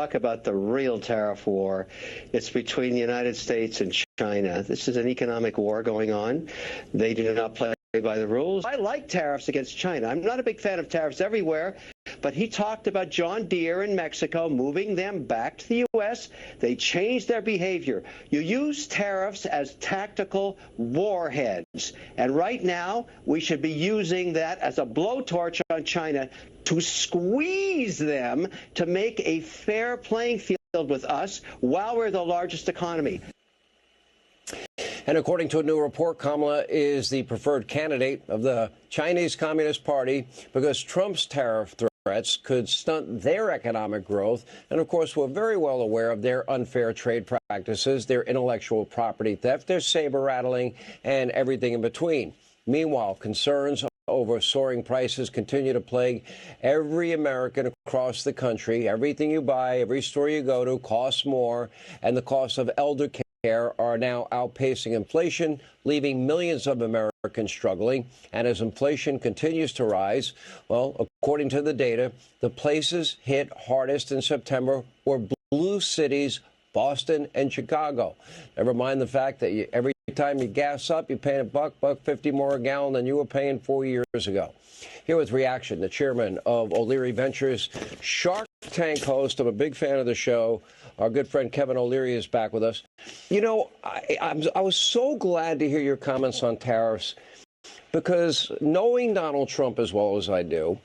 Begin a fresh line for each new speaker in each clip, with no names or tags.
talk about the real tariff war. It's between the United States and China. This is an economic war going on. They do not play by the rules. I like tariffs against China. I'm not a big fan of tariffs everywhere, but he talked about John Deere in Mexico, moving them back to the U.S. They changed their behavior. You use tariffs as tactical warheads, and right now we should be using that as a blowtorch on China to squeeze them to make a fair playing field with us while we're the largest economy.
And according to a new report, Kamala is the preferred candidate of the Chinese Communist Party because Trump's tariff threats could stunt their economic growth. And, of course, we're very well aware of their unfair trade practices, their intellectual property theft, their saber rattling, and everything in between. Meanwhile, concerns over soaring prices continue to plague every American across the country. Everything you buy, every store you go to costs more, and the cost of elder care are now outpacing inflation, leaving millions of Americans struggling. And as inflation continues to rise, well, according to the data, the places hit hardest in September were blue cities, Boston and Chicago. Never mind the fact that every time you gas up, you're paying $1.50 more a gallon than you were paying 4 years ago. Here with reaction, the chairman of O'Leary Ventures, Shark Tank host. I'm a big fan of the show. Our good friend Kevin O'Leary is back with us. You know, I was so glad to hear your comments on tariffs because knowing Donald Trump as well as I do,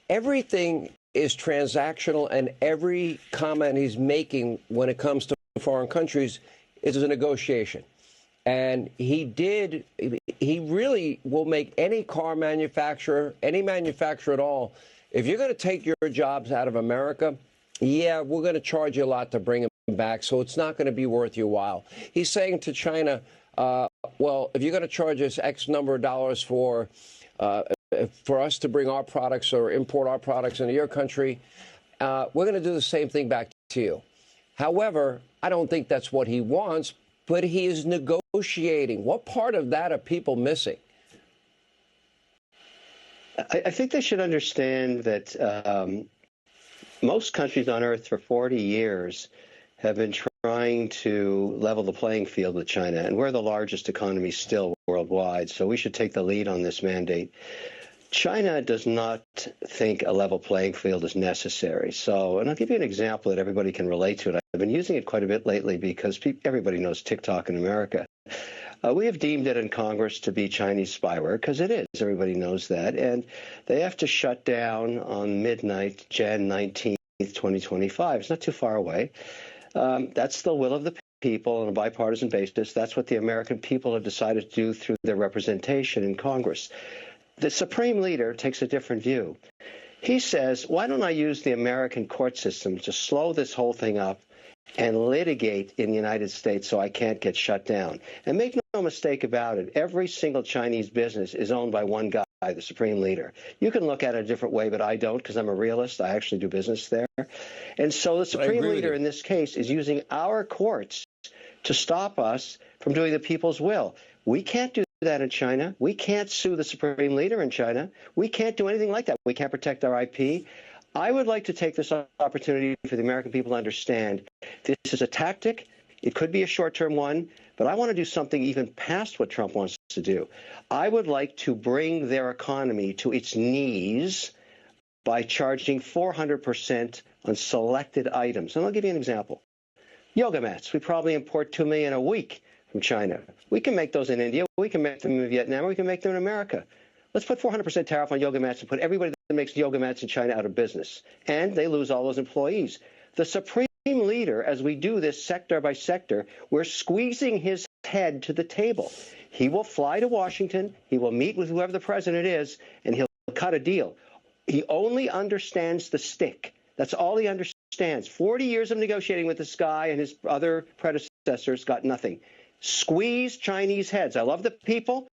everything is transactional and every comment he's making when it comes to foreign countries is a negotiation. And he really will make any car manufacturer, any manufacturer at all, if you're going to take your jobs out of America, yeah, we're going to charge you a lot to bring them back, so it's not going to be worth your while. He's saying to China, well, if you're going to charge us X number of dollars for us to bring our products or import our products into your country, we're going to do the same thing back to you. However, I don't think that's what he wants, but he is negotiating. What part of that are people missing?
I think they should understand that most countries on Earth for 40 years have been trying to level the playing field with China, and we're the largest economy still worldwide, so we should take the lead on this mandate. China does not think a level playing field is necessary. So, and I'll give you an example that everybody can relate to it. I've been using it quite a bit lately because everybody knows TikTok in America. We have deemed it in Congress to be Chinese spyware because it is. Everybody knows that. And they have to shut down on midnight, Jan 19th, 2025. It's not too far away. That's the will of the people on a bipartisan basis. That's what the American people have decided to do through their representation in Congress. The Supreme Leader takes a different view. He says, why don't I use the American court system to slow this whole thing up and litigate in the United States so I can't get shut down? And make no mistake about it, every single Chinese business is owned by one guy, the Supreme Leader. You can look at it a different way, but I don't because I'm a realist. I actually do business there. And so the Supreme Leader in this case is using our courts to stop us from doing the people's will. We can't do that in China. We can't sue the Supreme Leader in China. We can't do anything like that. We can't protect our IP. I would like to take this opportunity for the American people to understand this is a tactic. It could be a short-term one, but I want to do something even past what Trump wants to do. I would like to bring their economy to its knees by charging 400% on selected items. And I'll give you an example. Yoga mats. We probably import 2 million a week from China. We can make those in India. We can make them in Vietnam. We can make them in America. Let's put 400% tariff on yoga mats and put everybody that makes yoga mats in China out of business. And they lose all those employees. The Supreme Leader, as we do this sector by sector, we're squeezing his head to the table. He will fly to Washington. He will meet with whoever the president is, and he'll cut a deal. He only understands the stick. That's all he understands. 40 years of negotiating with this guy and his other predecessors got nothing. Squeeze Chinese heads. I love the people.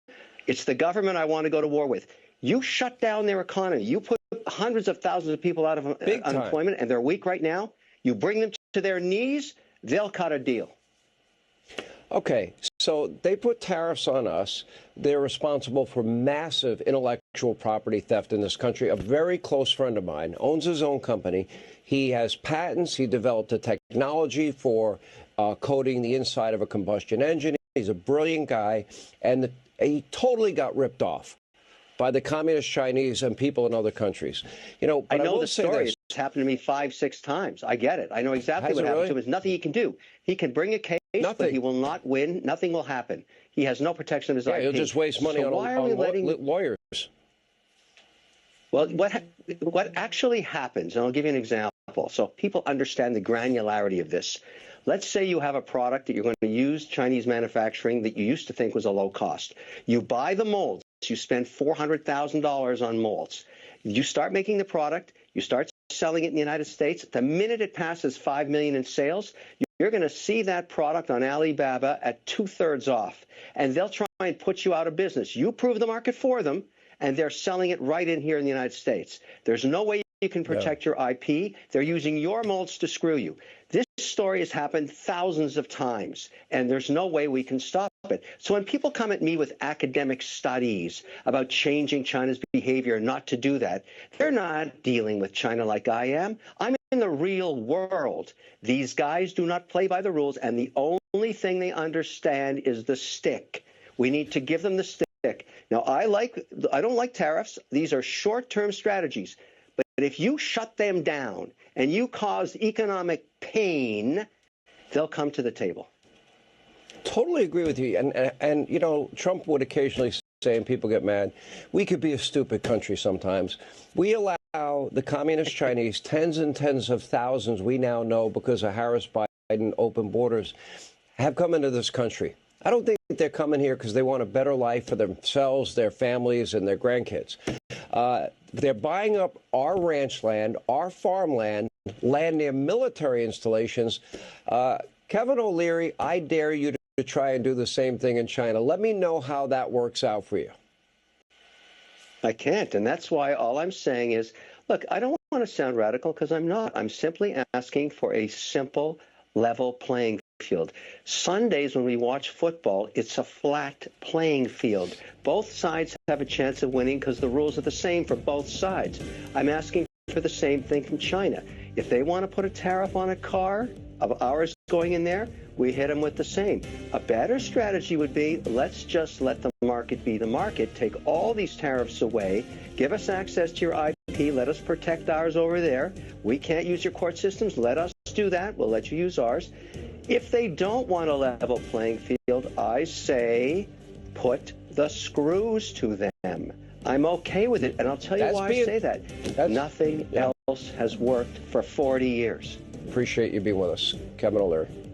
It's the government I want to go to war with. You shut down their economy. You put hundreds of thousands of people out of unemployment, and they're weak right now. You bring them to their knees, they'll cut a deal.
Okay, so they put tariffs on us. They're responsible for massive intellectual property theft in this country. A very close friend of mine owns his own company. He has patents. He developed a technology for coating the inside of a combustion engine. He's a brilliant guy, and he totally got ripped off by the communist Chinese and people in other countries. But
I know the story.
This.
It's happened to me 5-6 times. I get it. I know exactly what happened to him. There's nothing he can do. He can bring a case, but he will not win. Nothing will happen. He has no protection of his IP.
He'll just waste money on lawyers.
Well, what actually happens, and I'll give you an example so people understand the granularity of this. Let's say you have a product that you're going to use Chinese manufacturing that you used to think was a low cost. You buy the molds. You spend $400,000 on molds. You start making the product. You start selling it in the United States. The minute it passes $5 million in sales, you're going to see that product on Alibaba at 2/3 off. And they'll try and put you out of business. You prove the market for them, and they're selling it right in here in the United States. There's no way you can protect your IP. They're using your molds to screw you. This story has happened thousands of times, and there's no way we can stop it. So when people come at me with academic studies about changing China's behavior and not to do that, they're not dealing with China like I am. I'm in the real world. These guys do not play by the rules, and the only thing they understand is the stick. We need to give them the stick. Now, I don't like tariffs. These are short-term strategies. But if you shut them down and you cause economic pain, they'll come to the table.
Totally agree with you. And Trump would occasionally say, and people get mad, we could be a stupid country sometimes. We allow the communist Chinese, tens and tens of thousands we now know because of Harris-Biden open borders, have come into this country. I don't think they're coming here because they want a better life for themselves, their families, and their grandkids. They're buying up our ranch land, our farmland, land near military installations. Kevin O'Leary, I dare you to try and do the same thing in China. Let me know how that works out for you.
I can't, and that's why all I'm saying is, look, I don't want to sound radical because I'm not. I'm simply asking for a simple, level playing field. Sundays when we watch football, it's a flat playing field. Both sides have a chance of winning because the rules are the same for both sides. I'm asking for the same thing from China. If they want to put a tariff on a car of ours going in there, we hit them with the same. A better strategy would be, let's just let the market be the market, take all these tariffs away, give us access to your IP, let us protect ours over there. We can't use your court systems, let us do that, we'll let you use ours. If they don't want a level playing field, I say put the screws to them. I'm okay with it, and I'll tell you why I say that. Nothing else has worked for 40 years.
Appreciate you being with us, Kevin O'Leary.